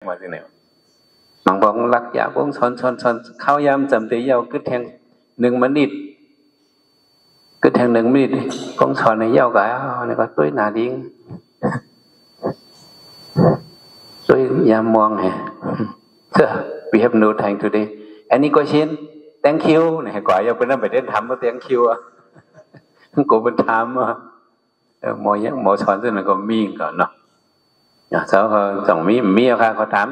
มาที่ไหนบางบอกหลักยาบงชอนเข้ายามจำเตียวกึศแทง1 มินิกึศแทง1 มินิบงชอนในเย้ากะนี่ก็ตุ้ยหนาดิ้งตุ้ยยามมองไงwe have no time today any question thank you นี่กว่าอย่าเป็นนั่นไปเล่นทำก็ thank you อ่ะกูเป็นทำอ่ะหมอยังหมอสอนซึ่งก็มีก่อนเนาะเขาส่งมีค่ะเขาถาม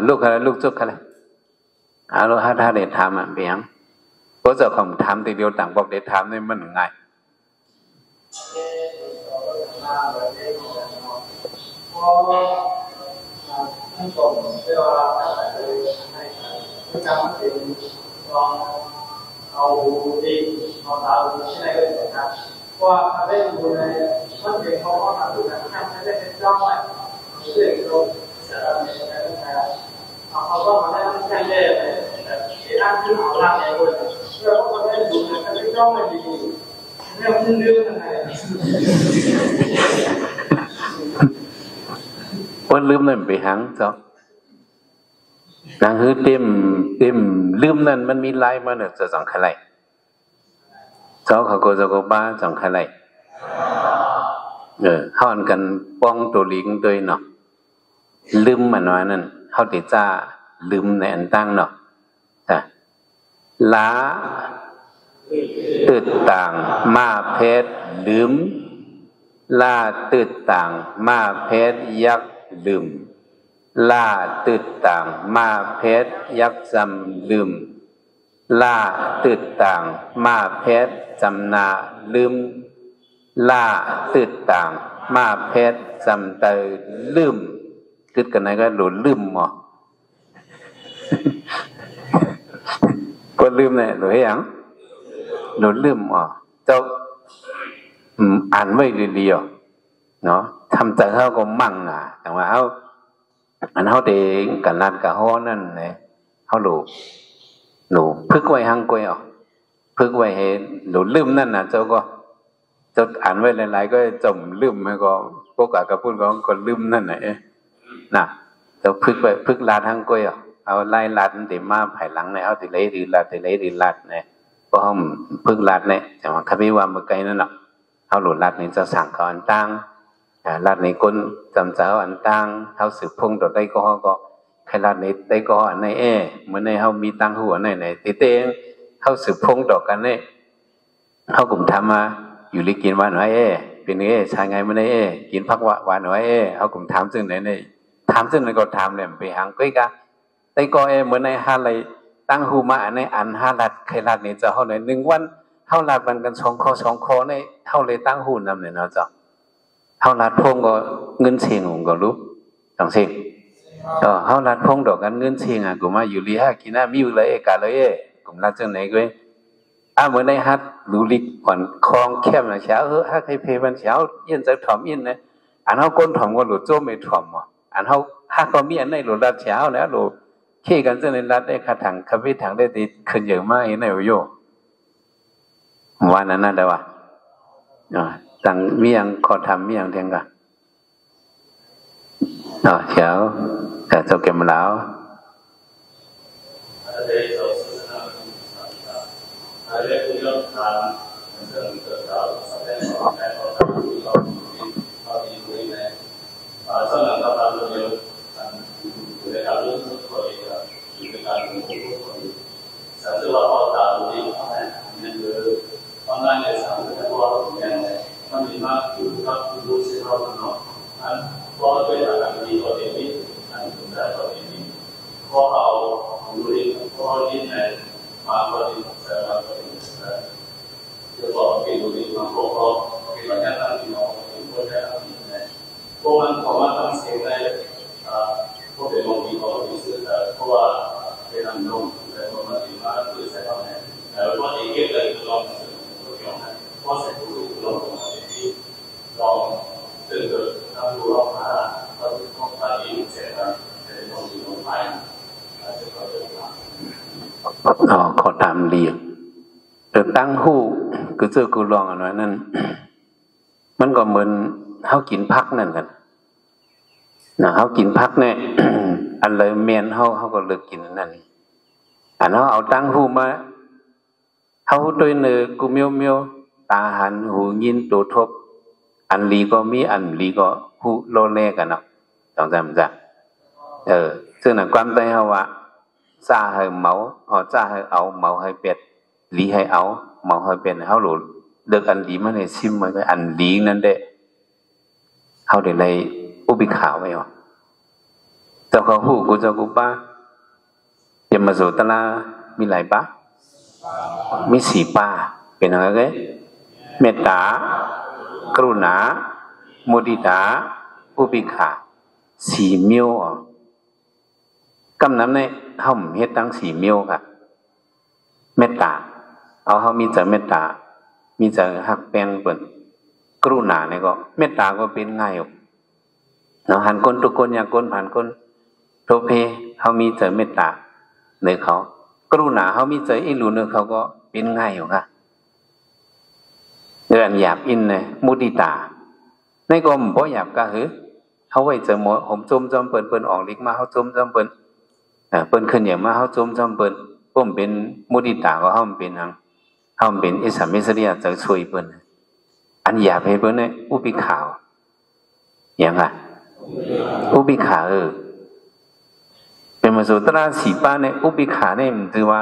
ลูกอะไรลูกจุกอะไรลูกถ้าเด็ดทำเบียงเพราะเจ้าของทำทีเดียวต่างบอกเด็ดทำนี่มันง่ายเอาดีเอาตาดูที่ไหนก็ได้ครับว่าได้ดูในมันเป็นเขาก็ทำดูนะทำให้ได้เป็นจ้องไว้เรื่องเราจะทำในการทำงานเขาก็มาได้แค่เล่ที่อ้างที่เอาล่างในคนแล้วก็ได้ดูนะถ้าได้จ้องมันดีเรื่องเรื่องอะไรวันลืมนั่นไปหังจ้ะนางฮือเต็มลืมนั่นมันมีลายมาเนี่ยจะสองขลายเจ้าเขาก็จะก็บ้าสองขลายห่อนกันป้องตัวลิงโดยเนาะลืมมันว่านั่นเขาติดจ้าลืมในอันตั้งเนาะจ้ะล้าตืดต่างมาเพชรลืมล่าตืดต่างมาเพชรยักลืมล่าตืดต่างมาเพชรยักจำลืมล่าตืดต่างมาเพชรจำนาลืมล่าตืดต่างมาเพชรจำเตยลืมคิดกันไหนก็หลุดลืมหมอก็ลืมเนี่ยหรือยังหลุดลืมหมอเจ้าอ่านไว้เรียวเนาะทำใจเขาก็มั่งแต่ว่าเขาอันเขาเองกันนัดกับเขานั่นเลยเขาหลูพึกไว้หังกวยพึกไว้เห็นหลูลืมนั่นเจ้าก็เจ้าอ่านไว้หลายๆก็จมลืมให้ก็พวกกระพุ่นก็ลืมนั่นน่ะเจ้าพึกลาดหังกวยเอาไล่ลาดติมาภายหลังเนี่ยเอาติเลยดีลาดเนี่ยเพราะเขาพึกลาดเนี่ยแต่ว่าคำวิวาเมื่อไกลนั่นหรอกเขาหลุดลาดนี่จะสั่งเขาอันตั้งลาดในก้นจำเจ้าอันตั้งเขาสืบพงดได้ก็ใครลาดในได้ก็อันในเหมือนในเขามีตั้งหัวในเต้งเขาสืบพงดอกกันเนี่ยเขากลุ่มทำมาอยู่ลิกินหวานหน่อยเป็นชายไงไม่ได้กินพักหวานหน่อยเขากลุ่มทำซึ่งไหนเนี่ยทำซึ่งไหนก็ทำเนี่ยไปหางก้อยกะได้ก็เหมือนในฮาอะไรตั้งหูมาในอัน5 ลัดใครลาดเนี่ยจะเขาไหน1 วันเขาลาดมันกัน2 คอในเขาเลยตั้งหูนำเนี่ยเนาะจ้ะเขาลัดพงก็เงินเชียงผมก็รู้ต้องเชียงเขาลัดพงดอกกันเงินเชียงกูมาอยู่ลีฮะกินน้ามิวเลยกะเลยกูลัดจังไหนกูเหมือนในฮัทดูลิกก่อนคลองแคบนะเช้าถ้าใครเพย์มันเช้าเย็นจะถ่อมยินนะอันเขาก้นถ่อมก็หลุดโจ้ไม่ถ่อมอันเขาถ้าก็มีอันในหลุดลัดเช้าแล้วหลุดเขี่ยกันจังในลัดได้ขาถังคาเฟ่ถังได้ติดขึ้นเยอะมากเห็นไหมโยวันนั้นน่ะเดี๋ยวต่างมีอย่างขอทำมีอย่างเดียงกันเช้าแต่เจ้าเก็บมาแล้วขอตามเรียกแต่ตั้งหูคือเจอกูลองอันนั้นมันก็เหมือน เขากินพักนั่นกันนะเขากินพักเนี่ย อันเลยเมียนเขาก็เลิกกินนั่นอันเขาเอาตั้งหูมาเขาด้วยเนื้อกูเมียวตาหันหูยินตัวทบอันลีก็มีอันลีก็หูโลเล่กันเนาะต้องจำจ้ะซึ่งหนังความใจเขาว่าซาให้เมาซาให้เอาเมาให้เป็ดลีให้เอาเมาให้เป็ดเขาหลุดเด็กอันลีมาในซิมมันก็อันลีนั่นเด้เขาเดี๋ยวเลยอุบิขาวไว้หรอเจ้าเขาหูกูเจ้ากูป้าเดี๋ยวมาสู่ตลามีหลายป้ามี4ป้าเป็นอะไรกันเมตตากรุณามุทิตาอุบิขา4มิ้วกำนั้นเนี่ยเขาเฮ็ดตั้ง4มิ้วค่ะเมตตาเอาเขามีแต่เมตตามีแต่หักแปลงเปิ่นกรุณาเนี่ยก็เมตตาก็เป็นง่ายอยู่เนาะหันคนทุกคนอยากคนผ่านคนโทเพเขามีแต่เมตตาในเขากรุณาเขามีใจอิรูเนื้อเขาก็เป็นง่ายอยู่ค่ะเรื่องหยาบอินเนี่ยมุติตาในกรมเพราะหยาบก็คือเขาไว้เจอหมดผมจมจำเปิ่นออกลิกมาเขาจมจำเปิ่นขึ้นอย่างมาเขาจมจำเปิ่นผมเป็นมุติตาก็เขาเป็นทางเขาเป็นอิสามิสเรียจะช่วยเปิ่นอันหยาบให้เปิ่นเนี่ยอุปิขาวอย่างไรอุปิขาเป็นมาสู่ตรา4ป้าเนี่ยอุปิขาเนี่ยมันคือว่า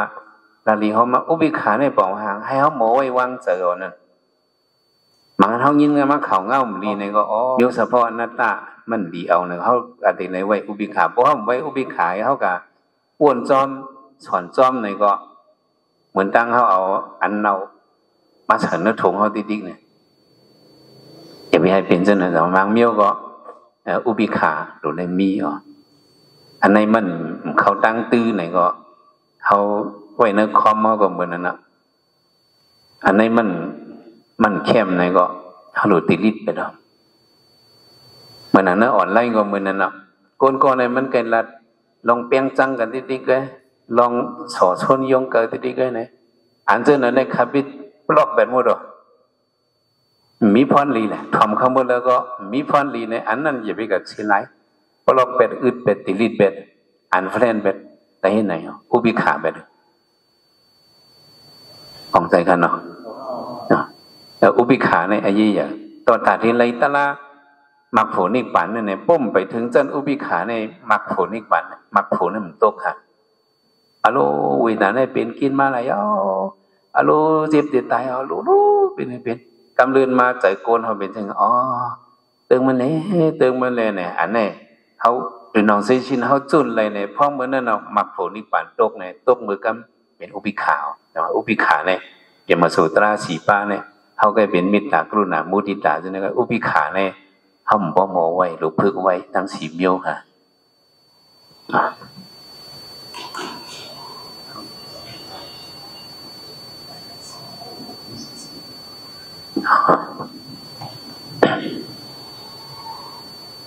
ลาลีเขามาอุปิขาเนี่ยบอกห่างให้เขาโมไว้วางเจอนั่นมันเขายินกันมาเขาเงามันดีเนี่ยก็ยกเฉพาะอนัตตามันดีเอาเนี่ยเขาอะไรในไว้อุปิขาเพราะเขาไว้อุปิขาเขากะอ้วนจอมสอนจอมเนี่ยก็เหมือนตั้งเขาเอาอันเนามาเฉินนึกถงเขาติ๊กๆเนี่ยอย่าไปให้เป็นเจ้าหน้าที่บางเมี้ยวก็อุปิขาหรือในมีอันในมันเขาตั้งตื้อไหนก็เขาไว้ในคอมเขาก็เหมือนนั่นนะอันในมันเข้มไหนก็เขาหลุดติดลิดไปแล้วเหมือนนั้นอ่อนไล่ก็เหมือนนั่นนะก้นในมันเกิดละลองเปียงจังกันติ๊กๆเลยลองสอชนยงเกิดติ๊กๆเลยเนี่ยอันเจอนั้นในคาบิดบล็อกแบบหมดหรอมีพรลีเนี่ยทำข้างบนแล้วก็มีพรลีในอันนั้นอย่าไปกับชิ้นไหนปลอกเป็ดอึดเป็ดติลิดเป็ดอันแฟนเป็ดแต่ที่ไหนอุบิขาเป็ดของใจกันเนาะแต่อุบิขาในอายุอย่างตอนตัดที่ไรตะละมักโผนิปันเนี่ยปุ่มไปถึงจนอุบิขาในมักโผนิปันมักโผนี่มันตกค่ะอโลวินาเนี่ยเป็นกินมาอะไรอโลเจ็บเดือดตายอโลเป็นกำเรินมาใจโกนเขาเป็นถึงเติงมันเนี่ยอันนี้เขาหรือน้องเซชินเขาจุนอะไรเนี่ยเพราะเหมือนนั่นเรามักโผนิปันตกเนี่ยตกมือกำเป็นอุปิขาวแต่ว่าอุปิขาเนี่ยอย่ามาสู่ตรา4ป้าเนี่ยเขาก็เป็นมิตรตากรุณามุติตาใช่ไหมครับอุปิขาเนี่ยเขาบ่โมไว้หรือพึกไว้ทั้ง4มิ้วค่ะ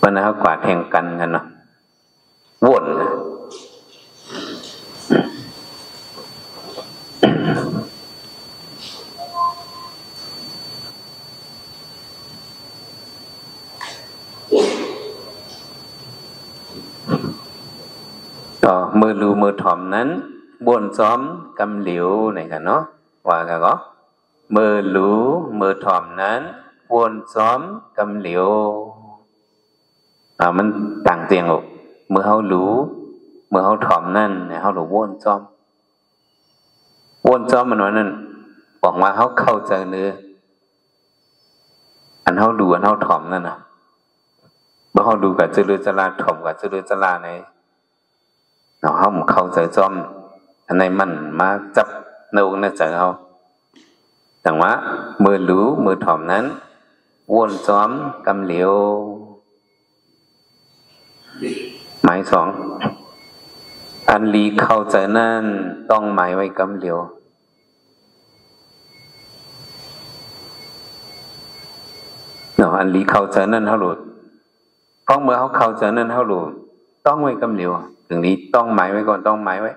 วันนั้นเขากวาดแทงกันเนาะวนก็มือรูมือถ่อมนั้นบวนซ้อมกำเหลียวไหนกันเนาะว่ากันก็มือรู้มือถ่อมนั้นวนซ้อมกำเหลียวมันต่างเตียงอกเมื่อเขารู้เมื่อเขาถ่อมนั่นเนี่ยเขาหลูวนซ้อมมันว่านั่นบอกว่าเขาเข้าใจเนื้ออันเขาดูอันเขาถ่อมนั่นนะเมื่อเขาดูกับเจริญจราถ่อมกับเจริญจราในเขาเข้าใจซ้อมอันในมันมาจับในองค์นั่นใจเขาแต่ว่ามือรู้มือถ่อมนั้นวนซ้อมกำเหลียวหมาย2อันลีเข้าใจนั่นต้องหมายไว้กำเหลียวเนาะอันลีเข้าใจนั่นเขาหลุดเพราะเมื่อเขาเข้าใจนั่นเขาหลุดต้องไว้กำเหลียวถึงนี้ต้องหมายไว้ก่อนต้องหมายไว้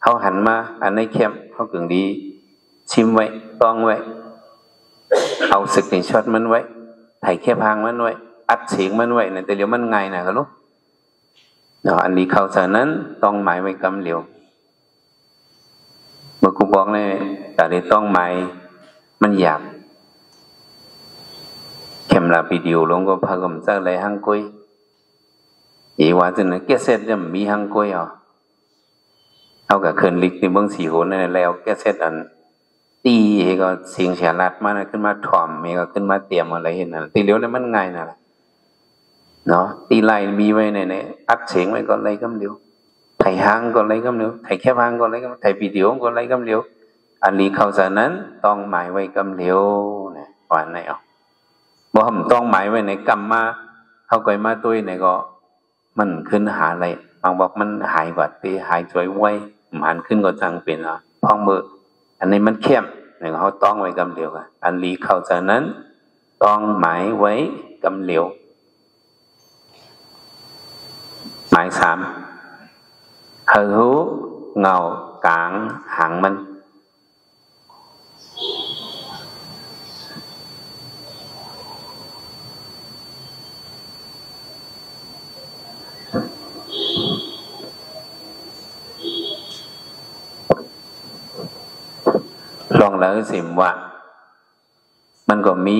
เขาหันมาอันในเข้มเขาถึงดีชิมไว้ต้องไว้เอาสึกในช็อตมันไว้ ไถแค่พังมันไว้อัดเสียงมันไว้เนี่ยแต่เดี๋ยวมันไงนะก็รู้เนาะอันนี้เข้าใจนั้นต้องหมายไว้กำเหลียวเมื่อกูบอกเลยแต่ได้ต้องหมายมันอยากเข็มลาปีเดียวลงก็พากำจักเลยหังกุ้ยอีว่าจนนั้นแกเสร็จจะมีหังกุ้ยอ่ะเอากับเขินลิกในเบื้องสีโหนนั่นแล้วแกเสร็จอันตีเองก็เสียงเสียรัดมาขึ้นมาถ่อมเองก็ขึ้นมาเตรียมอะไรเห็นนั่นตีเลี้ยวแล้วมันไงน่ะเนาะตีไล่มีไว้ในอัดเสียงไว้ก็ไล่กำเลี้ยวไถหางก็ไล่กำเลี้ยวไถแค่หางก็ไล่กำไถปีเดียวก็ไล่กำเลี้ยวอันนี้เข้าใจนั้นต้องหมายไว้กำเลี้ยวนะว่าไหนอ่ะบ่ผมต้องหมายไว้ในกรรมมาเข้าไปมาตุ้ยไหนก็มันขึ้นหาอะไรบางบอกมันหายกว่าตีหายสวยไว้มันขึ้นก็จังเป็นอ่ะพ้องมืออันนี้มันเข้มเนี่ยเขาต้องไว้กำเหลียวกันอันนี้เข้าใจนั้นต้องหมายไว้กำเหลียวหมายสามหึหูเงากลางหางมันลองแล้วสิว่ามันก็มี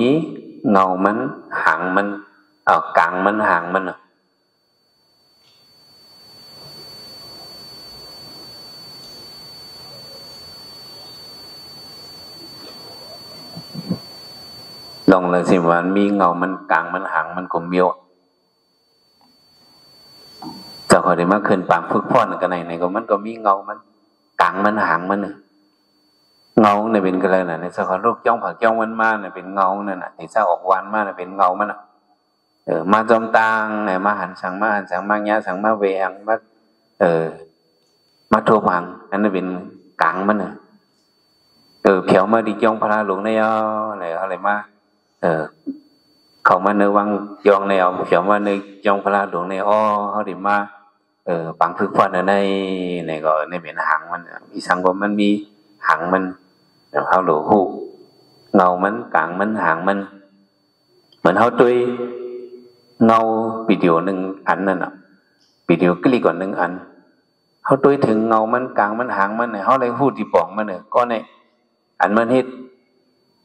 เงามันหางมันกลางมันหางมันลองเลยสิว่ามีเงามันกลางมันหางมันก็เมียวเจ้าขอได้มาขึ้นปางพึกพ่อนกันไหนก็มันก็มีเงามันกลางมันหางมันเงาเนี่ยเป็นอะไรน่ะในสขอรูปจ้องผักจ้องมันมาเนี่ยเป็นเงาเนี่ยน่ะที่เจ้าออกวานมาเนี่ยเป็นเงามันมาจอมตางเนี่ยมาหันสังมาหันสังมาญาสังมาเวงมามาโทพังอันนั้นเป็นกลางมันเขียวมาดิจ้องพระหลวงเนี่ยอะไรมาเขามาเนื้อวังยองในเอาเขียวมาเนื้อจ้องพระหลวงเนี่ยเขาดิมาปังพึกพ่อนในก็ในเป็นหางมันมีสังคมมันมีหางมันเขาหลูหูเงามันกลางมันหางมันเหมือนเขาตุยเงาปีเดียวหนึ่งอันนั่นปีเดียวกลีก่อนหนึ่งอันเขาตุยถึงเงามันกลางมันหางมันเนี่ยเขาเลยพูดที่ป่องมันเนี่ยก็ในอันมันเฮ็ด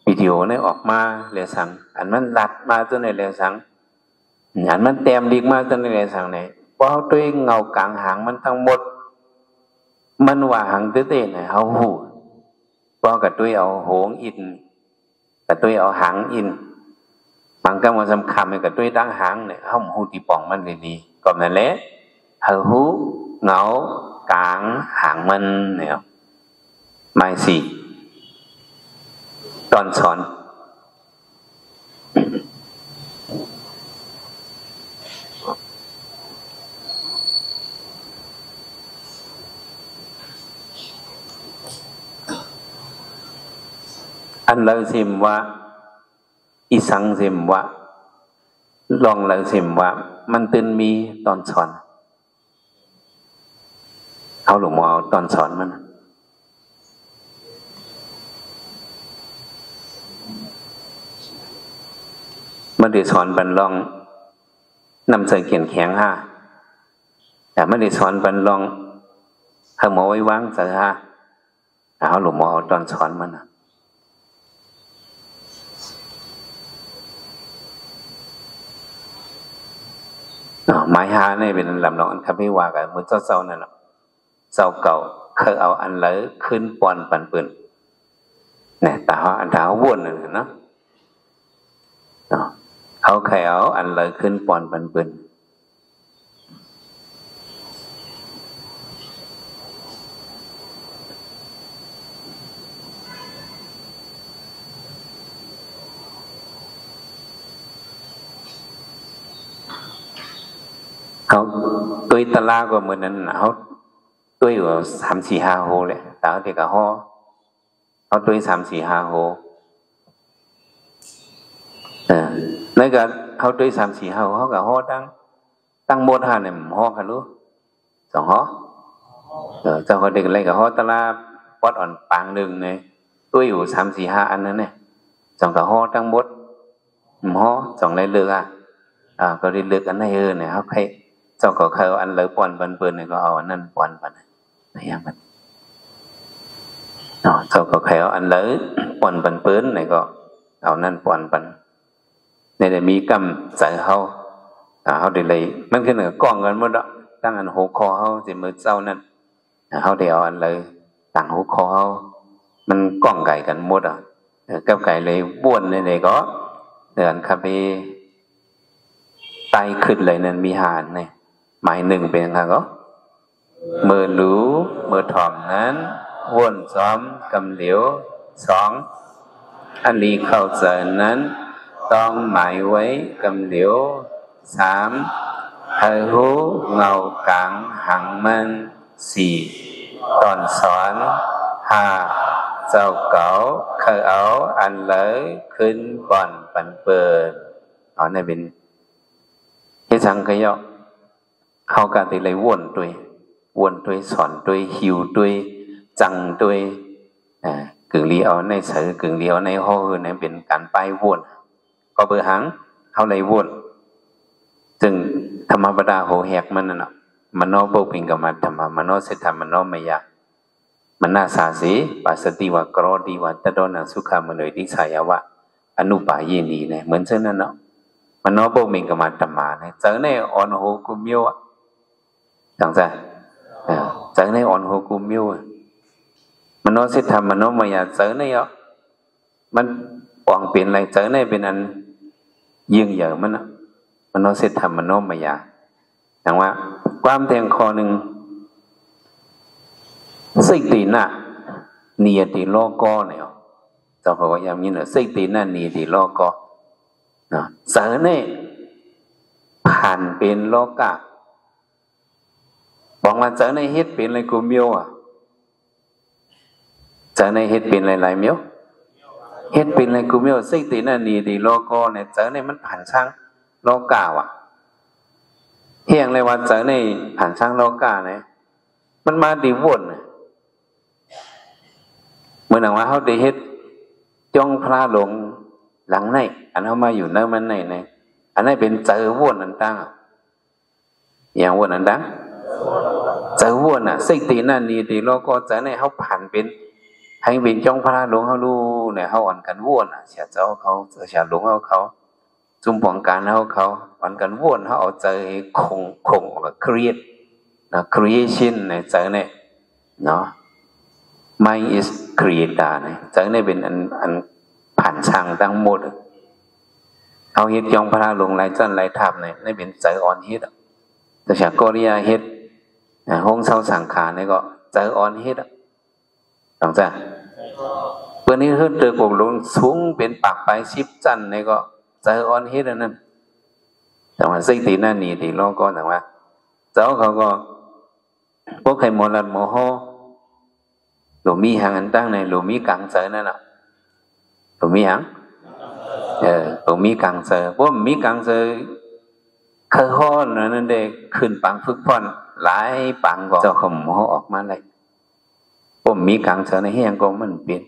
ปีเดียวเนี่ยออกมาเหลือสังอันมันหลัดมาจนในเหลือสังอันมันเต็มดีมาจนในเหลือสังเนี่ยเพราะเขาตุยเงากลางหางมันทั้งหมดมันว่าหางเต้ๆเนี่ยเขาหูเพราะกับตุยเอาโหงอินกับตุยเอาหางอินบางครั้งมันสำคัญกับตุยตั้งหางเนี่ยเขาหูตีป่องมันเลยดีก็นั่นแหละหึหูเงากลางหางมันเนี่ยหมายสี่ตอนสอนอันเราสิมว่าอีสังสิมว่าลองเราสิมว่ามันตื่นมีตอนสอนเอาหลวงพ่อเอาตอนสอนมันได้สอนบรรลองนำใส่เขียนแข็งแต่ไม่ได้สอนบรรลองให้หมอไว้วางใส่เอาหลวงพ่อเอาตอนสอนมันไม้เนี่ยเป็นลำลองอันคำพิวากันมือเจ้านั่นเจ้าเก่าเคยเอาอันเลยขึ้นปอนปันปืนเนี่ยแต่ว่าอันเท้าวนนั่นเนาะเขาเคยเอาอันเลยขึ้นปอนปันปืนเขาตุยตะลาก็เหมือนนั้นเขาตุยอยู่3-4-5 โหเลยแต่เด็กกับห่อเขาตุย3-4-5 โหนั่นก็เขาตุย3-4-5 โหเขากับห่อตั้งหมดเนี่ยห่อกันรู้2 ห่อเจ้าคนเด็กอะไรกับห่อตะลาปอดอ่อนปางหนึ่งเนี่ยตุยอยู่3-4-5 อันนั้นเนี่ย2 กับห่อตั้งหมด หมอจ่องไรเลือกก็ได้เลือกอันไหนเนี่ยเขาให้เจ้าก็เขาอันเลยปอนปันเปินเนี่ยก็เอาอันนั้นปอนปันอะไรอย่างมันเจ้าก็เขาอันเลยปอนปันเปินเนี่ยก็เอานั่นปอนปันเนี่ยได้มีกำใส่เขาเขาได้เลยมันคือเหนือกล้องกันหมดแล้วตั้งอันหัวคอเขาจะมือเจ้านั่นเขาเดียวอันเลยต่างหัวคอเขามันกล้องไก่กันหมดกับไก่เลยบ้วนเลยก็เดินขับไปไตขึ้นเลยนั่นมีหานเนี่ยหมายหนึ่งเป็นไงก็มือหลูมือถ่อมนั้นวนซ้อมกำเหลียวสองอันนี้เข้าใจนั้นต้องหมายไว้กำเหลียวสามให้หูเงากลางหังมันสี่ตอนสอนห้าเจ้าเก๋าเคยเอาอันเลยขึ้นก่อนปันเปิดในเป็นที่สังเกตเขาการติเลยวนด้วยสอนด้วยหิวด้วยจังด้วยกึ่งเลี้ยวในเสือกึ่งเลี้ยวในห้อในเป็นการไปวนก็เบอร์หังเขาเลยวนจึงธรรมบดาโหแหกมันน่ะมันนอปปิงกับมันธรรมมันนอเสถามันนอมายามันน่าสาสีปัสสติวะกรอดีวะตะโดนะสุขามโนยดิสายาวะอนุปายีนีเนี่ยเหมือนเช่นนั้นเนาะมันนอปปิงกับมันธรรมะเนี่ยเจอในอ่อนโหกุมโยะจังใจเจอในอ่อนโหกุมโยะมันนอเสถามันนอมายาเจอในอ่ะมันปองเปลี่ยนอะไรเจอในเป็นอันยิ่งใหญ่มันนะมันนอเสถามันนอมายาแต่ว่าความแทงคอหนึ่งစိတ်တည်နာနိယတိလောကောเนี่ยเจ้าเขาก็ย้ำยิ่งเลยစိတ်ตည်นาနိยติโลกอเสนเนี่ยผ่านเป็นโลกะบอกว่าเสนเนี่ยเฮ็ดเป็นอะไรกูเมียวเสนเนี่ยเฮ็ดเป็นอะไรเมียวเฮ็ดเป็นอะไรกูเมียวစိတ်ตည်นาနိยติโลกอเนี่ยเสนเนี่ยมันผ่านช่างโลกะเฮียงเลยว่าเสนเนี่ยผ่านช่างโลกะเนี่ยมันมาดีวนเมื่อหนังว่าเขาได้เฮ็ดจ้องพระหลงหลังในอันเขามาอยู่เนื้อมันในอันนั้นเป็นเจอวนอันตั้งอย่างวนอันตั้งเจอวนสิ่งตีนั่นนี่ตีโลก็เจอในเขาผ่านเป็นให้เป็นจ้องพระหลงเขาดูเนี่ยเขาอ่อนกันวนเสียเจ้าเขาเสียหลงเขาจุ่มปองการเขาอ่อนกันวนเขาเอาเจอคงแบบ create creation เนี่ยเจอเนี่ยเนาะMind is creator เนี่ยจังได้เป็นอันผ่านช่างทั้งหมดเอาเฮ็ดยองพระลงหลายจันหลายทับเนี่ยได้เป็นใจอ่อนเฮ็ดแต่จากกอริยาเฮ็ดห้องเช่าสังขารเนี่ยก็ใจอ่อนเฮ็ดต้องจ้ะเพื่อนนี้เฮ็ดเตือกลงสูงเป็นปากไป10จันเนี่ยก็ใจอ่อนเฮ็ดนั่นแต่ว่าสิ่งที่นั่นนี่ที่โลกก็แต่ว่าเจ้าเขาก็พวกใครโมลัดโมโหหลวงมีหางอันตั้งในหลวงมีกังเสนั่นแหละหลวงมีหางหลวงมีกังเสเพราะมีกังเสเคยห้อนนั่นเด็กขึ้นปังฝึกพ่อนหลายปังก็เจ้าขมหัวออกมาเลยเพราะมีกังเสในเฮียงก็มันเป็น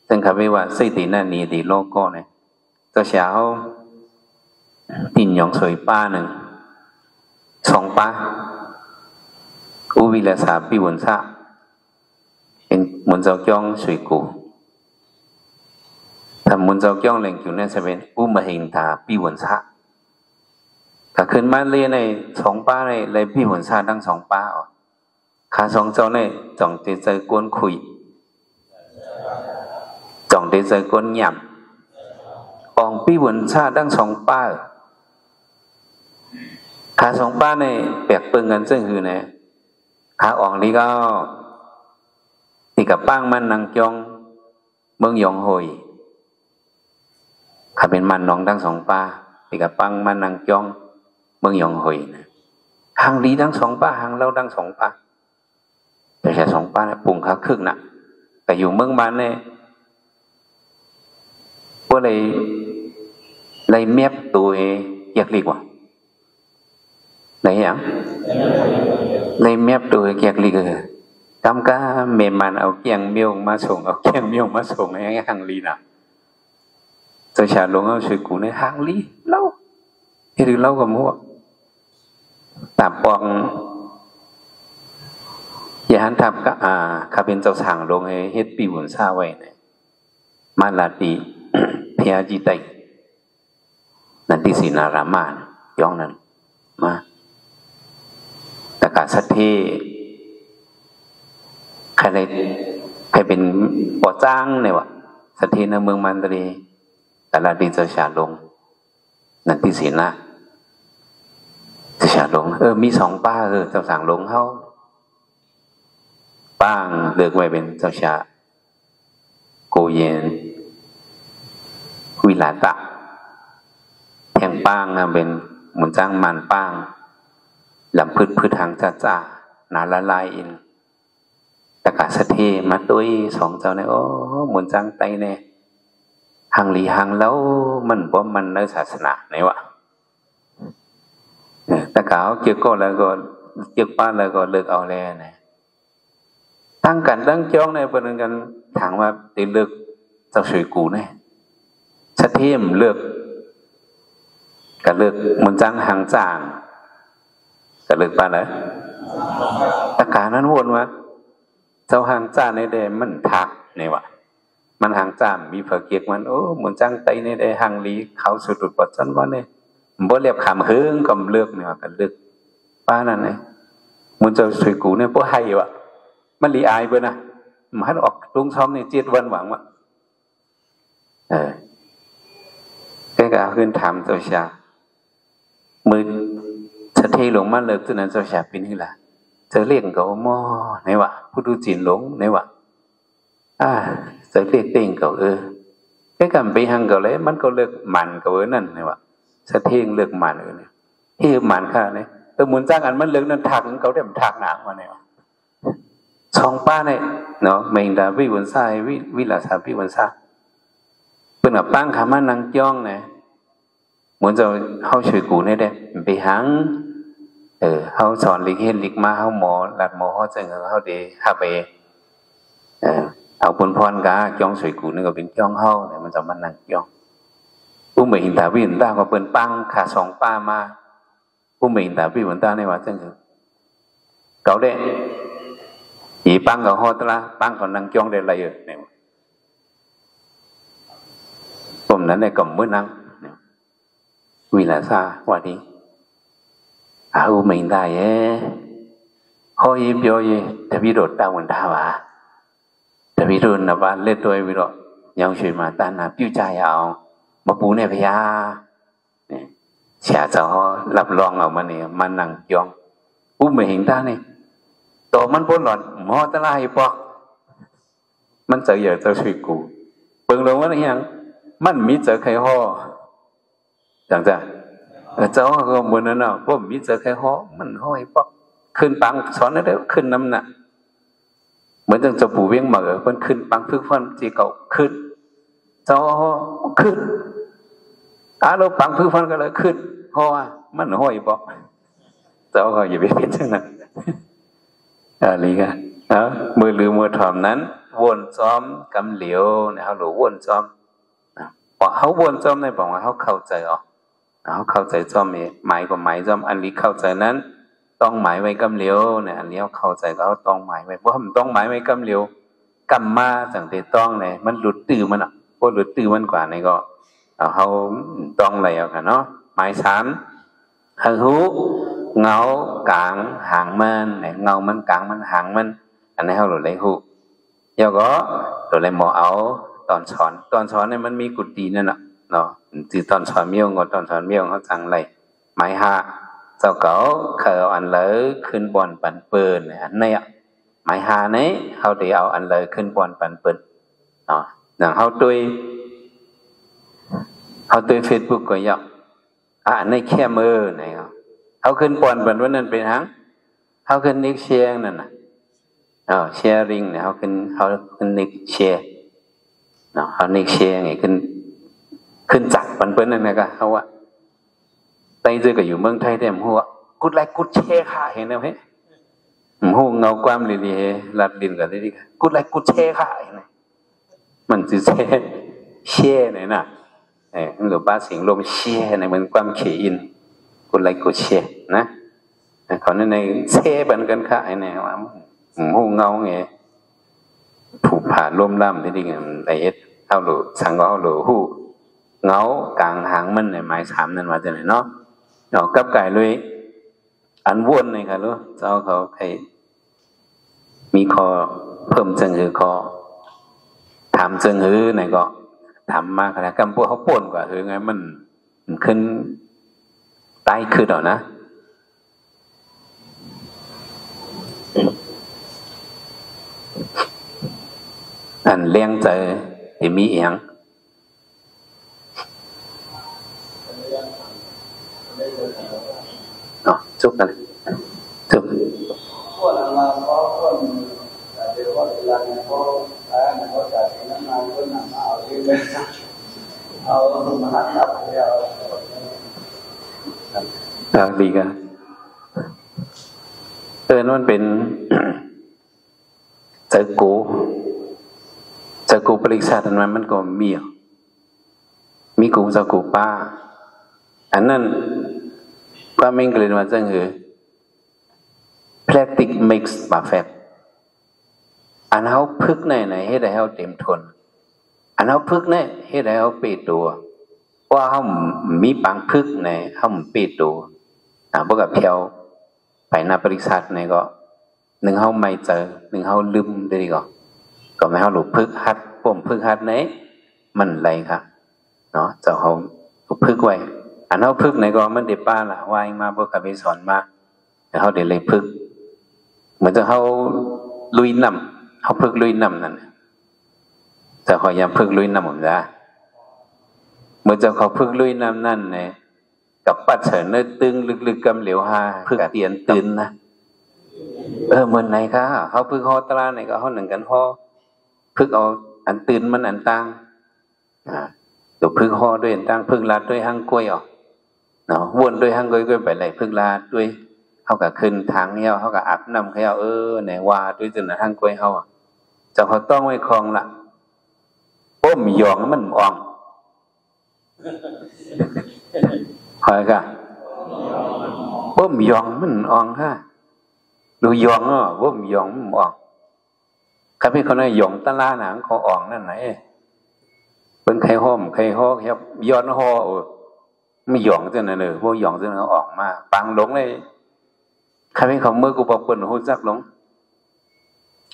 ซึ่งคำว่าสิ่งที่นั่นนี่ที่โลกก็เนี่ยเจ้าเช้าตินยองสวยป้าหนึ่ง2ป้าอุวิลาสาปีวนซะเป็นมุนเจ้าจ้องสวยกูถ้ามุนเจ้าจ้องแหล่งอยู่เนี่ยจะเป็นอุมาหิงตาปีวนซะถ้าขึ้นมาเรียนใน2ป้าในปีวนซะทั้ง2ป้าขา2เจ้าเนี่ยจ่องเตใจกวนคุยจ่องเตใจกวนหยับปองปีวนซะทั้ง2ป้าขา2ป้าเนี่ยแปลกเปิงกันซึ่งคือเนี่ยขาอ่องนี่ก็ที่กับป้างมันนางจองเมืองยองหอยข้าเป็นมันน้องทั้ง2ป้าที่กับป้างมันนางจองเมืองยองหอยนะหางดีทั้ง2ป้าหางเล่าทั้ง2ป้าแต่แค่2ป้าเนี่ยปุ่งขาครึ่งน่ะแต่อยู่เมืองบ้านเนี่ยพวกเลยเมียบตัวอยากดีกว่าไหนอย่างเลยเมียบตัวอยากดีกว่าทำก็เมมันเอาเกียงเมียวมาส่งเอาเกียงเมียวมาส่งให้หังลีน่ะ เจ้าชาลงเอาช่วยกูในหางลีเล่าเฮ็ดเล่ากับมัวตาปองอย่าหันทับก็ข้าเป็นเจ้าสั่งลงให้เฮ็ดปีบุญซาไว้เนี่ยมาลาตีพยาจิไตนันติศีนารามานย่องนั้นมาตะกาสัทเทใครเป็นปอจ้างเนี่ยวะสัทเทในเมืองมันตรีแต่ละดีเจ้าชาลงนันติศีนาเจ้าชาลงมีสองป้าเจ้าสั่งลงเขาป้างเลือกไว้เป็นเจ้าชาโกเยนวิลาตะแทงป้างนะเป็นหมุนจ้างมันป้างลำพืชทางจ้านาละลายอินตะกาสะเทมาตุ้ยสองเจ้าเนี่ยโอ้หมุนจ้างไตเนี่ยหังหลีหังแล้วมันบ่มันในศาสนาไหนวะตะกาเกี่ยวก็แล้วก็เกี่ยวป้าแล้วก็เลิกเอาแล้วเนี่ยตั้งกันตั้งจ้องในประเด็นกันถามว่าตีเลือกเจ้าสวยกูเนี่ยสะเทียมเลือกก็เลือกมันจังหางจางก็เลือกป้าเลยตะกานั้นวนว่าเจ้าหางจางในเดมันถักเนี่ยวะมันหางจามมีเผอเกียกมันโอ้มันจังไตในเดหางลีเขาสุดดุดปัจจันว่าเนี่ยบ่เรียบขามเฮืองกำเลือกเนี่ยวะก็เลือกป้านั่นเนี่ยมันเจ้าสวยกูเนี่ยพวกให้วะมันลีอายเบอร์นะมันออกลุงซ้อมเนี่ย7 วันหวังวะแกก็ขึ้นถามเจ้าชามือสะเทหลงมาเลิกตัวนั้นเจ้าชาเป็นนี่ล่ะเจอเลี้ยงเขาหม้อไหนวะผู้ดูจีนหลงไหนวะเจอเลี้ยงเต่งเขาแกกำไปหังเขาเลยมันก็เลิกมันเขานั่นไหนวะสะเทงเลิกมันเนี่ยที่มันข้าเนี่ยหมุนจ้างอันมันเลิกนั้นถักเขาได้มันถักหนักมาเนี่ยวะสองป้าเนี่ยเนาะเมงดาวิวันซาวิลาสาวิวันซาเป็นแบบปั้งขามันนางจ้องเนี่ยเหมือนจะเข้าช่วยกูเนี่ยเด้ไปหังเขาสอนลิกเห็นลิกมาเขาหมอหลัดหมอเขาจะเงินเขาเดข้าไปเอาปนพรกาจ้องช่วยกูนี่ก็เป็นจ้องเขาเนี่ยมันจะมันนางจ้องผู้เหม่งดาวิวันตาก็เป็นปั้งขาสองป้ามาผู้เหม่งดาวิวันตาในว่าจังคือเขาเด้อีปังกับฮอตละปังกับนางจ้องได้ไรเนี่ยผมนั้นในกล่อมมือนังวิลาซาว่าดีmình đại hoi biểu gì tại vì đột đau mình đau tại vì rồi là bạn lên tôi vì đó nhau chuyện mà ta là tiêu trai ao mà bố này phải xả cho lập loạn ở mà này mà nặng chọn bố mình hiện ta này tổมันพ้นหลอนหมอตะไลปอกมันจะอยากจะช่วยกูเปิงลงว่าอย่างมันมีเจอใครห่อจังจ้ะเจ้าก็เหมือนนั่นน่ะพวกมีเจอใครห่อมันห่อยปอกขึ้นปังสอนได้ขึ้นน้ำหนักเหมือนจังจะปู่เวียงเหมือมันขึ้นปังพึกฟันจีเก่าขึ้นเจ้าขึ้นเราปังพึกฟันก็เลยขึ้นเพราะว่ามันห่อยปอกเจ้าก็อย่าไปเป็นจังนั้นอะไรกันมือหรือมือถอมนั้นวนซ้อมกำเหลียวเนี่ยเขาหรือวนซ้อมพอเขาวนซ้อมในบอกว่าเขาเข้าใจเขาเข้าใจซ้อมหมายกับหมายซ้อมอันนี้เข้าใจนั้นต้องหมายไว้กำเหลียวเนี่ยอันนี้เขาเข้าใจก็ต้องหมายไว้เพราะมันต้องหมายไว้กำเหลียวกำมาจังเตต้องเนี่ยมันหลุดตื้อมันพวกหลุดตื้อมันกว่านี่ก็เขาต้องอะไรเอากันเนาะหมาย3หังหูเงากลางหางมันเนี่ยเงามันกลางมันหางมันอันนี้เขาหลุดเลยหูเดี๋ยวก็หลุดเลยหมอเอาตอนสอนเนี่ยมันมีกุฏินั่นเนาะที่ตอนสอนเมี่ยงก็ตอนสอนเมี่ยงเขาจังไรหมาย5เจ้าเก๋าเคยเอาอันเลยขึ้นบอนปันเปิลเนี่ยอันนี้หมาย5นี้เขาได้เอาอันเลยขึ้นบอนปันเปิลเนาะอย่างเขาตุยเฟซบุ๊กก็ยักอันนี้แค่มือเนี่ยเขาขึ้นปอนบันวันนั้นเป็นหังเขาขึ้นนิกเชียงนั่นน่ะแชร์ริงเนี่ยเขาขึ้นนิกเชียเนาะเขานิกเชียไงขึ้นจักปันเปิ้ลนั่นนะก็เขาว่าไต้เจอก็อยู่เมืองไทยแต่ผมหัวกุดไลกุดแช่ค่ะเห็นไหมผมหัวเงาความดีๆลัดดินกันได้ดีกุดไลกุดแช่ค่ะเห็นไหมมันจะแช่ไหนน่ะ หรือป้าสิงลมเชียในเหมือนความเขียนกุไลกุเชียนะเขาในเช่บันกันค่ะไอ้เนี่ยว่าหูเงาไงผูกผ่าร่วมล่ำที่ดีกันไอ้เอ็ดเอาหลูสังก็เอาหลูหูเงากลางหางมันในไม้สามนั่นมาจากไหนเนาะเอากับไก่เลยอันวนเลยค่ะรู้เจ้าเขาใครมีคอเพิ่มจึงคือคอถามจึงคือไหนก็ถามมากนะกำพวกเขาป่นกว่าไงมันขึ้นใต้ขึ้นหรอนะอันเลี้ยงใจที่มีเอียงจุกกันจุกพวกเราเขาคนเดี๋ยวว่าเวลาเขาเขาจะเป็นน้ำมันก็นำเอาที่เป็นเอามาหัดกับเราดีกันนั่นเป็นเจอกูปริศาสตร์มันก็มีกูเจอกูป้าอันนั้นก็ไม่เกินว่าจังหือ practice makes perfect อันเขาพึกในให้ได้เขาเต็มทนอันเขาพึกในให้ได้เขาปิดตัวว่าเขามีปังพึกในเขาปิดตัวพวกกับเพียวไปนาปริศาสตร์ในก็หนึ่งเขาไม่เจอหนึ่งเขาลืมได้ดีก็ไม่เขาหลุดพึกฮัดปุ่มพึกฮัดไหนมันไรครับเนาะเจ้าเขาพึกไว้อันเขาพึกในก็มันเด็ดป้าละวายมาพวกกับไปสอนมาแต่เขาเด็ดเลยพึกเหมือนจะเขาลุยน้ำเขาพึกลุยน้ำนั่นแต่เขายังพึกลุยน้ำผมนะเหมือนจะเขาพึกลุยน้ำนั่นไงกับปัดเฉินเนื้อตึงลึกๆกำเหลียวหาพึกเตียนตื่นนะเหมือนไหนคะเขาพึกฮอตราไหนก็เขาหนึ่งกันฮอพึกเอาอันตื่นมันอันตั้งเดี๋ยวพึกฮอด้วยอันตั้งพึกลาดด้วยห้างกล้วยออกเนาะวนด้วยห้างกล้วยไปไหลพึกลาดด้วยเขากับขึ้นทางเนี้ยเขากับอาบน้ำเขาไหนว่าด้วยจนห้างกล้วยเขาจะเขาต้องไว้คลองละป้มยองมันอ่องคอยกันป้มยองมันอ่องค่ะดูยองป้มยองมันอ่องข้าพี่คนนั้นยองตะลาหนังเขาอ่องนั่นไหนเป็นใครห้อมใครห้อครับย้อนห้อไม่ยองจนนั่นเลยพวกยองจนเขาออกมาปังหลงเลยข้าพี่เขาเมื่อกูบอกเปิดหูจักหลง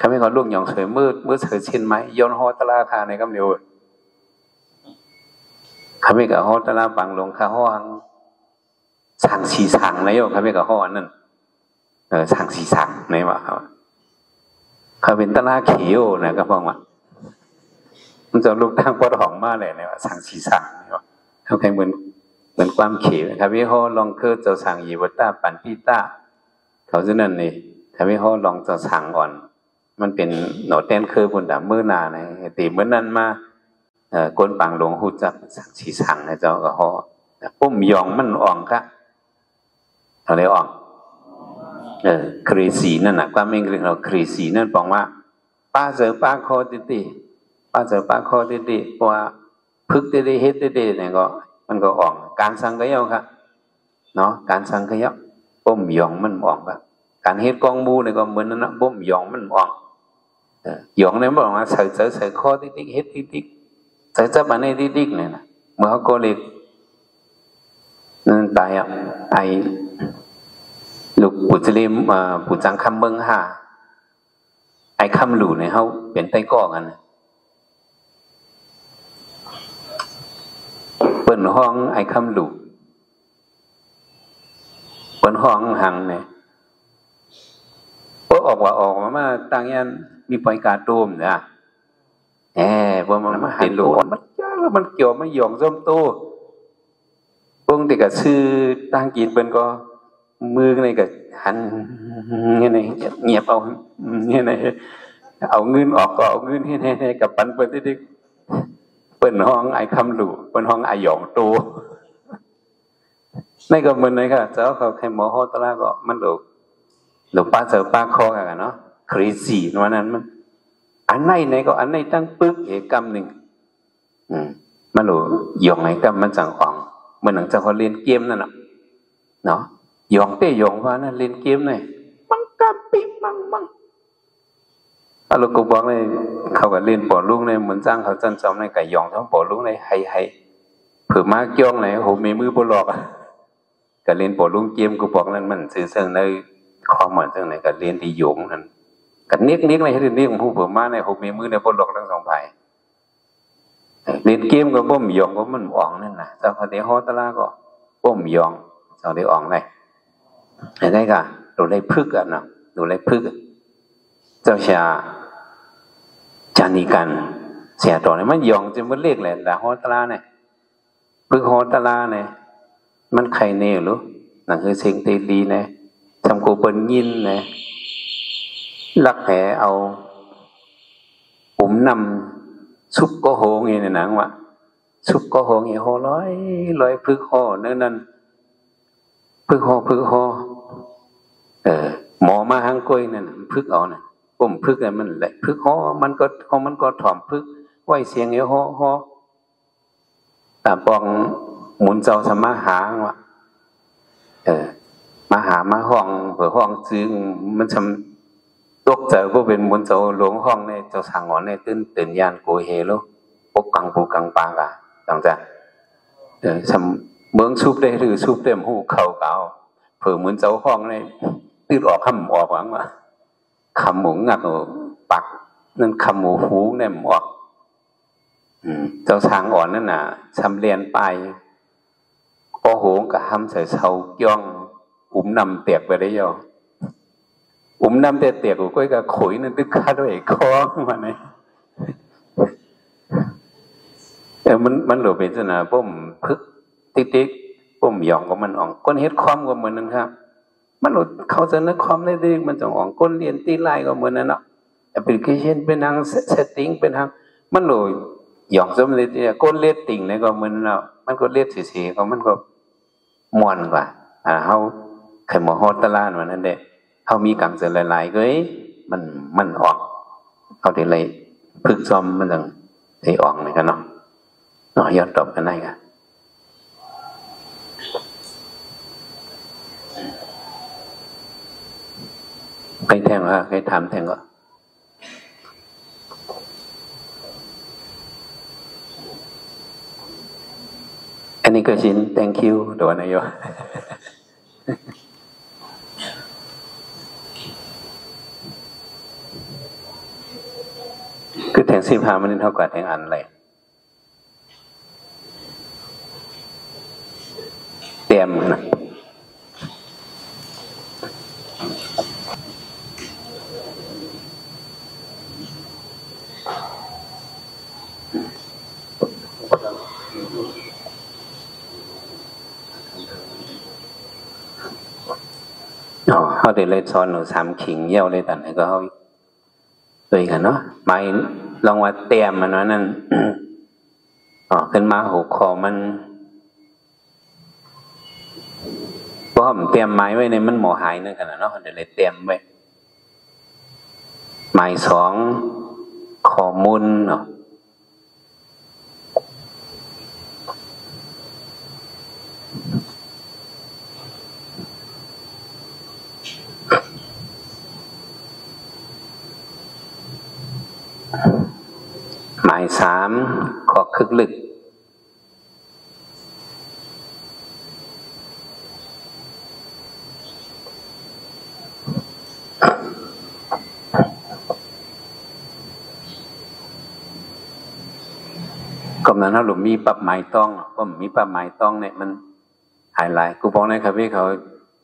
ข้าพี่เขาลูกยองเฉยมืดเฉยชินไหมย้อนห้อตะลาคาในกำเดียวข้าพี่กับห้อตะลาปังหลงข้าห้องสั่งสีสั่งไหนโยข้าพี่กับห้อนั่นสั่งสีสั่งไหนวะข้าเป็นตะลาเขียวนะก็ฟังว่ามันจะลูกตั้งปอดหองมาเลยเนี่ยว่าสั่งสีสั่งเนี่ยวะเขาแค่เหมือนความเขียวข้าพี่ห้อลองคือเจ้าสั่งยีวัตตาปันพิต้าเขาจะนั่นนี่ข้าพี่ห้อลองเจ้าสั่งก่อนมันเป็นหนอเต้นคือบนดามือนาในตีเมื่อนั้นมากวนปังหลวงหูจักสั่งสีสั่งในเจ้าก็ห้อปุ้มยองมันอ่องค่ะอะไรอ่องครีสีนั่นนะความไม่เรื่องเราครีสีนั่นบอกว่าป้าเจอป้าคอติป้าเจอป้าคอติเพราะว่าพึกติเฮ็ดติเนี่ยก็มันก็อ่องการสั่งก็ย่อค่ะเนาะการสั่งก็ย่อปุ้มยองมันอ่องค่ะการเฮ็ดกองมูเนี่ยก็เหมือนนั่นนะปุ้มยองมันอ่องยองเนี่ยบอกว่าใส่คอติเฮ็ดติใส่จับอันนี้ติเนี่ยนะเมื่อเขาโกเล็กนั่นตายไอลูกปุจลิมปุจังคำเมืองหาไอคำหลู่เนี่ยเขาเป็นไต้ก้อกันเปิดห้องไอคำหลู่เปิดห้องหังเนี่ยพวกออกมาต่างยันมีปล่อยการตูมเนี่ยพวกมันมาหันหลู่มันจ้าแล้วมันเกี่ยวมันหยองส้มโตพวกเด็กกับชื่อตั้งกินเป็นก็มือในกับหันเงี้ยในเงียบเอาเงี้ยในเอาเงินออกก็เอาเงินให้กับปันเปิดที่เปิดห้องไอคำหลู่เปิดห้องไอหยองโตในก็เหมือนในค่ะเจ้าเขาใครหมอฮอตลาก็มันหลุป้าเจอป้าคอกันเนาะครีสีวันนั้นมันอันไหนก็อันไหนตั้งปึ๊กเหตุกรรมหนึ่ง มันหลูยองไงก็มันจังอ่องเมื่อหนังจะเขาเล่นเกมนั่นน่ะเนาะยองเต้ยองว่านั่นเล่นเกมเลยมังกะปิมังเอาลูกกูบอกเลยเขาก็เล่นปอลุงเลยเหมือนจ้างเขาจันจอมในไก่ยองทั้งปอลุงเลยให้เผื่อมาเกี่ยงเลยโหมีมือบลอกก็เล่นปอลุงเกมกูบอกนั่นมันสื่อเชิงในความเหมือนเชิงไหนก็เล่นที่หยงนั่นก็เน็กเลยให้เน็กผู้เผื่อมาในโหมีมือในบลอกทั้งสองฝ่ายเล่นเกมก็บ่มยองก็มันอ่องนั่นน่ะเจ้าคดีฮอตลาก็บ่มยองเจ้าได้อ่องเลยได้ก็ดูได้พึกอ่ะเนาะดูได้พึกเจ้าชาจานิกันเสียต่อเนี่ยมันยองจนมันเล็กเลยด่าฮอตลาเนี่ยพึกฮอตลาเนี่ยมันใครเน่หรือหนังคือเสียงเตลีเนี่ยทำกูเปิ้นยินเนี่ยลักแหเอาผมนำซุปก็โหงเงี้ยในหนังวะซุปก็โหงเงี้ยโหร้อยพึกห่อนั่นพึกห่อหมอมาหังกล้วยนั่นพึกเอาน่ะผมพึกมันแหละพึกห่อมันก็ถ่อมพึกไหวเสียงเงี้ยห่อแต่ปองหมุนเจ้าสมาหาวะมาหามาห้องเผื่อห้องจึงมันทำตกใจก็เป็นหมุนเจ้าหลวงห้องในเจ้าสั่งหอนในตื่นยานโกเฮโลปกกังปูกังปากะจังจ้ะทำเมืองซุปได้หรือซุปเต็มหูเข่าเก่าเผื่อเหมือนเจ้าห้องในตื่นออกคำออกหวังว่าคำหมูงักปักนั่นคำหมูหูเนี่ยออกเจ้าช้างอ่อนนั่นน่ะชำเรียนไปโอ้โหกับห้ำใส่เสาย่องอุ้มนำเตียกไปได้ยออุ้มนำเตียกกูก็กับขุยนั่นตึกข้าด้วยคล้องมาเนี่ยมันหลุดเป็นสนาป้มพึกติ๊กป้มหยองก็มันอ่องก้นเฮ็ดความก็เหมือนนั้นครับมันหลุดเขาจะนึกความได้ดีมันจะอ่องก้นเรียนตีไล่ก็เหมือนนั้นเนาะแอปพลิเคชันเป็นทางเซตติ้งเป็นทางมันหลุดหยองสมเลยเนี่ยก้นเลียดติ่งเนี่ยก็เหมือนเนาะมันก็เลียดเสียๆก็มันก็ม่วนกว่าเขาไข่หมอฮอตตลาดวันนั้นเด็กเขามีกังเสือหลายๆก็มันออกเขาได้เลยพึกซ้อมมันจังได้ออกเหมือนกันเนาะยอดตบกันได้กันใครแทงว่าใครถามแทงก็อันนี้ก็ชิน thank you ตัวนายโยคือแทง15มันเท่ากับแทงอันเลยเตรียมนะเขาได้เลยสอนหนู3ขิงเยี่ยวเลยแต่ไหนก็เขาตัวกันเนาะไม่ลองว่าเตรียมมันนั่นขึ้นมาหัวคอมันเพราะผมเตรียมไม้ไว้ในมันหมอหายนั่นกันเนาะเดี๋ยวเลยเตรียมไว้ไม้2ข้อมูลเนาะหมาย3ข้อคึกลึกก็นั้นถ้าหลุมมีปรับหมายต้องก็มีปรับหมายต้องเนี่ยมันหายหลายกูบอกนะครับพี่เขา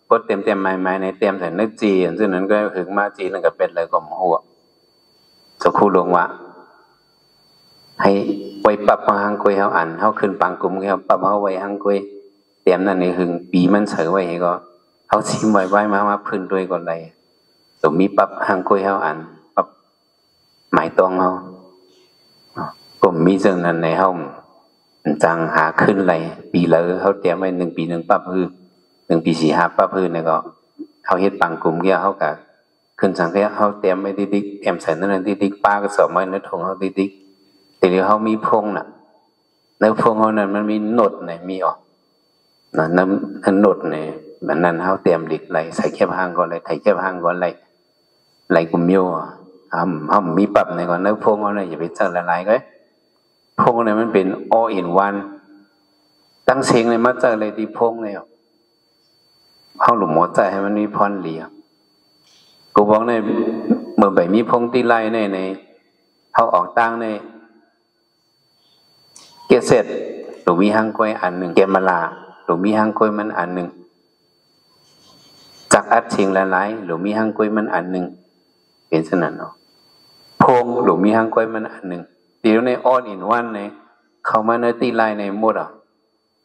พดเต็มไม้ในเต็มใส่นึกจีซึ่งนั้นก็ถึงมาจีนั่นก็เป็นเลยก็หัวจะคู่ลงวะให้ไว้ปรับมาหังกุยเขาอ่านเขาขึ้นปังกลุ่มเขาปรับเขาไว้หังกุยเตรียมนั่นนี่หึงปีมันเสือไว้ก็เขาชิมไว้มาพื้นด้วยก่อนเลยสมมีปรับหังกุยเขาอ่านปรับหมายตองเขาผมมีเรื่องนั้นในห้องจังหาขึ้นไรปีเลยเขาเตรียมไว้1 ปี1 ปั๊บคือ1 ปี4 5 ปั๊บคือเนี่ยก็เขาเฮ็ดปังกลุ่มเกี่ยวเขากับขึ้นสังเกตเขาเตรียมไว้ดิ๊กแอมใส่นั่นดิ๊กป้าก็สอบไว้ในถุงเขาดิ๊กแต่เดี๋ยวเขามีพงน่ะ ในพวงเขานั้นมันมีโนดเนี่ยมีออกนะน้ำโนดเนี่ยมันนั้นเขาเตรียมดิดไหลใส่แคบหางก่อนเลยไถแคบหางก่อนไหลกุมโย่เขามีปรับในก่อนในพวงเขาเนี่ยอย่าไปเจอละลายก็พวงเนี่ยมันเป็น all in one ตั้งเสียงเลยมาเจอเลยที่พวงเลยเขาหลุมหัวใจให้มันมีพรเหลียกูบอกในเมื่อใบมีพงตีไล่ในเขาออกตั้งในเกษตรหรือมีห้างกล้วยอันหนึ่งเกมลาหรือมีห้างกล้วยมันอันหนึ่งจากอัดเชียงละลายหรือมีห้างกล้วยมันอันหนึ่งเป็นสนั่นเนาะพงหรือมีห้างกล้วยมันอันหนึ่งเดี๋ยวในอ้อนอินวันในเขามาในตีไล่ในหมด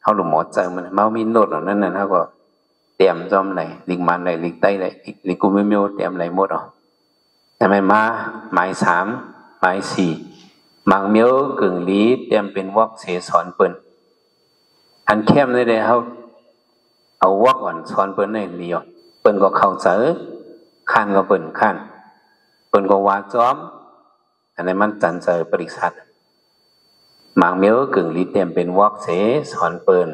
เขาหลุมหมอใจมันเมามีโนดเหล่านั้นเขาก็เตรียมจอมไหลลิงมันไหลลิงไตไหลลิงกูไม่มีเตรียมไหลหมดทำไมมาหมายสามหมายสี่มังเมียวกึ่งลีเตรียมเป็นวอกเสสอนเปิ้นอันเข้มในเดียวเอาวอกอ่อนสอนเปิ้นในเดียวเปิ้นก็เข้าใจข้านก็เปิ้นข้านเปิ้นก็ว่าจอมอันนี้มันจันเจอปริษัทมังเมียวกึ่งลีเตรียมเป็นวอกเสสอนเปิ้น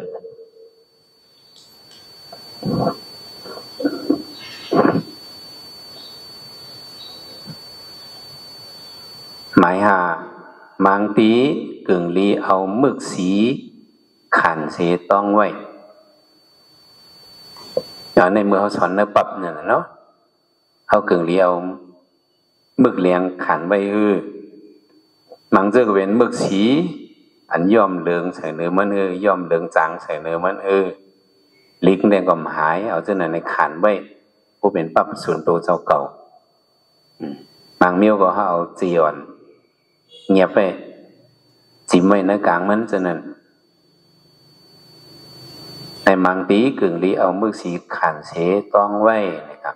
หมายหามังตีกึ่งลีเอาหมึกสีขันเสต้องไว้ในเมื่อเขาสอนเนื้อปรับเนี่ยเนาะเขากึ่งลีเอาหมึกเลี้ยงขันไว้มังเจอก็เป็นหมึกสีอันย่อมเหลืองใส่เนื้อมันย่อมเหลืองจางใส่เนื้อมันลิกแดงก็หายเอาเจ้าหน่ะในขันไว้ผู้เป็นปรับส่วนตัวเจ้าเก่าบางเมียวก็เอาจีอ่อนเงียบไปจิ้มไว้ในกลางมันเจ้านั้นในมังตีกึ่งลีเอามือสีขันเสต้องไว้นะครับ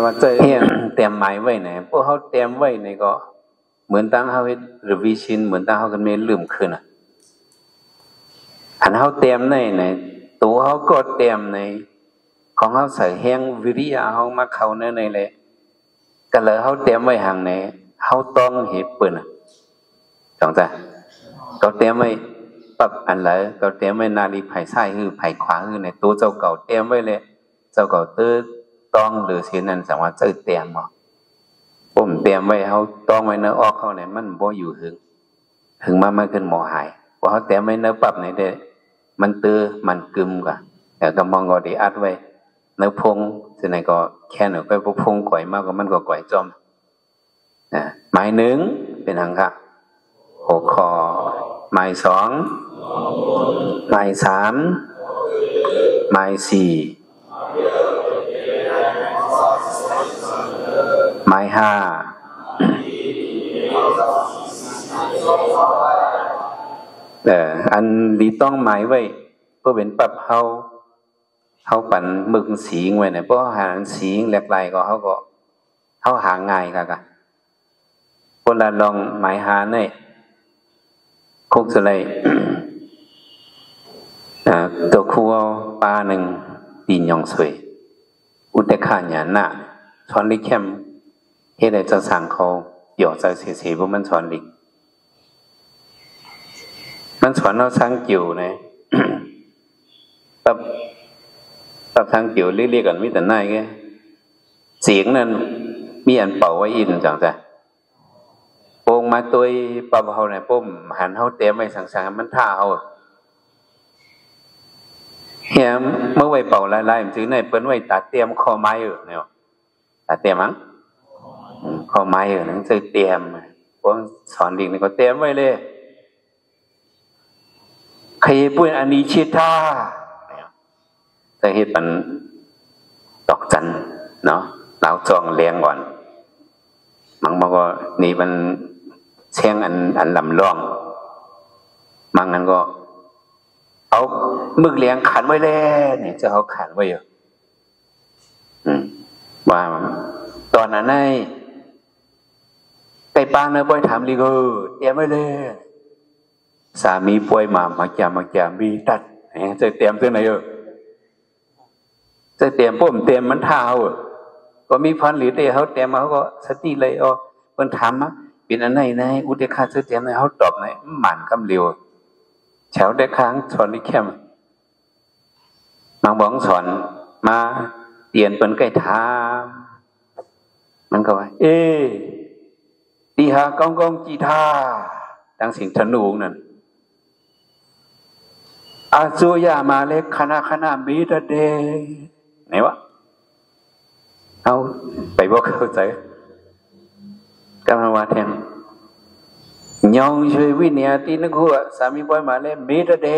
ว่าเตรียมหมายไว้ไหนพวกเขาเตรียมไว้ในก็เหมือนตั้งเขาเฮ็ดรีวิชั่นเหมือนตั้งเขากันไม่ลืมขึ้นอันเขาเตรียมในตัวเขาก็เตรียมในของเขาใส่แห้งวิริยะเขามาเข้าในเลยก็เลยเขาเตรียมไว้ห่างไหนเขาต้องเห็บปืนจังจ้ะก็เตรียมไว้ปรับอันไหนก็เตรียมไว้นาลีไผ่ซ้ายไผ่ขวาในตัวเจ้าเก่าเตรียมไว้เลยเจ้าเก่าตื้อต้องหรือเสียนั้นสังว่าเจอเตรียมผมเตรียมไว้เขาต้องไว้เนื้อออกเขาเนี่ยมันบ่อยู่หึงมาขึ้นหมอหายว่าเขาเตรียมไว้เนื้อปรับไหนเด้มันตื้อมันกึมกะแต่ก็มองก็ดีอัดไว้เนื้อพงที่ไหนก็แค่หนึ่งไปพงก่อยมากก็มันก็ก่อยจอมหมายหนึ่งเป็นหังค่ะหัวคอหมายสองหมายสามหมายสี่หมายห้าอันดีต้องหมายไว้เพื่อเป็นปรับเขาปั่นหมึกสีไว้เนี่ยเพราะหางสีแหลกลายก็เขาหาง่ายกันคนละลองหมายหาเนี่ยคุกสไลตัวครัวปลาหนึ่งตีนยองสวยอุตข่าหยาหน้าสอนลิเข้มเฮ็ดให้เจ้าสั่งเขาหยอกใจเสียๆเพราะมันสอนลิมันสอนเราสร้างเกี่ยวนะตับทางเกี่ยวเรียกกันมิแต่นายแกเสียงนั้นมีอันเป่าไว้อินจังจ้ะโป่งมาตัวปะเขาเนี่ยปุ่มหันเขาเตรียมไว้สั่งๆมันท่าเขาเฮียเมื่อไว้เป่าลายๆมันถือในเปิ้นไว้ตัดเตรียมคอไม้เนี่ยตัดเตรียมมั้งคอไม้นั่นจะเตรียมพวกสอนดิ่งนี่ก็เตรียมไว้เลยใครพูดอันนี้ชิท่าแต่เฮ็ดมันดอกจันเนาะเราจองเลี้ยงก่อนมันก็นี่มันเชียงอันลำล่องมันงั้นก็เอามึกเลี้ยงขันไว้แล้วเนี่ยจะเอาขันไว้อยู่ว่าตอนนั้น ไก่ปางเนอะป่วยถามลีก็เตรียมไว้เลยสามีป่วยมาจะมีตัดจะเตรียมตัวไหนจะเตรียมปุ่มเตรียมมันเท้าก็มีพันหรือเตะเขาเตรียมมาเขาก็สติเลยคนถามมั้เป็นอันไหนอุติคาจะเตรียมไหนเขาตอบไหนหมันกำเร็วแถวได้ค้างสอนนี่แค่มาบอกสอนมาเตียนเป็นไก่ถามมันก็ว่าตีหากองจีท่าดังเสียงธนูนั่นอาซูยามาเล็กคณะมีดเดไหนวะเอาไปบอกเข้าใจกำลังว่าแทนยองช่วยวิญญาตีนักหัวสามีป่วยมาเล็กมีดเด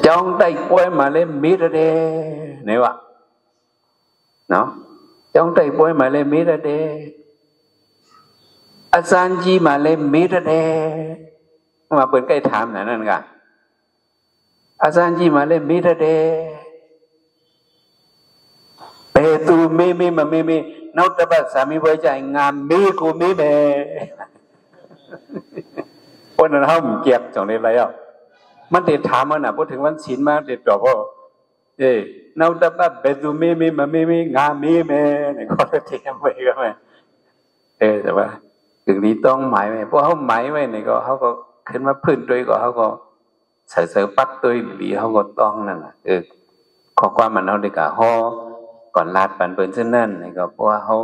จองได้ป่วยมาเล่นมีดเดไหนวะเนาะจองได้ป่วยมาเล่นมีดเดอาจารย์จีมาเล่นมีดเดมาเปิดใกล้ถามนั่นกันอาจารย์จีมาเล่นมีดเดเปตูมีมามีนอกจากสามีป่วยใจงามมีกูมีเมคนนั้นเขาเก็บจังเลยอะไรมันเด็ดถามมันพูดถึงวันศีลมาเด็ดตอบว่านาตบะเบดูมีมามีงามีเมเนี่ยก็จะเทียมไปก็ไม่แต่ว่าถึงนี้ต้องหมายไว้เพราะเขาหมายไว้เนี่ยก็เขาก็ขึ้นมาพื้นด้วยก็เขาก็เสือปัดด้วยหรือเขาก็ต้องนั่นแหละข้อความมันเขาเด็กอะฮอก่อนลาดปันเปิลเช่นนั้นเนี่ยก็เพราะว่าเขา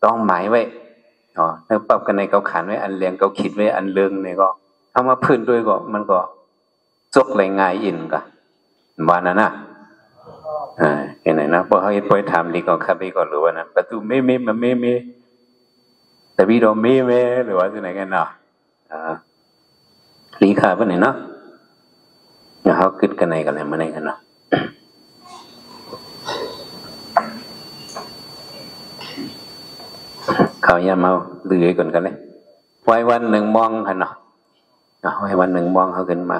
ต้องหมายไว้เนื้อปรับกันในเขาขันไว้อันเลี้ยงเขาคิดไว้อันเลื่องเนี่ยก็เอามาพื้นด้วยก็มันก็จกเลยง่ายอินกะว่านั่นนะเห็นไหมนะพอเขาไปถามดีก็ขับไปก็รู้ว่านะประตูไม่มันไม่แต่พี่เราไม่หรือว่าที่ไหนกันเนาะลีขาเป็นไหนเนาะเขาคิดกันไหนกันอะไรมาไหนกันเนาะเขาอย่ามาเลื่อยก่อนกันเลยไว้วันหนึ่งมองกันเนาะไว้วันหนึ่งมองเขาขึ้นมา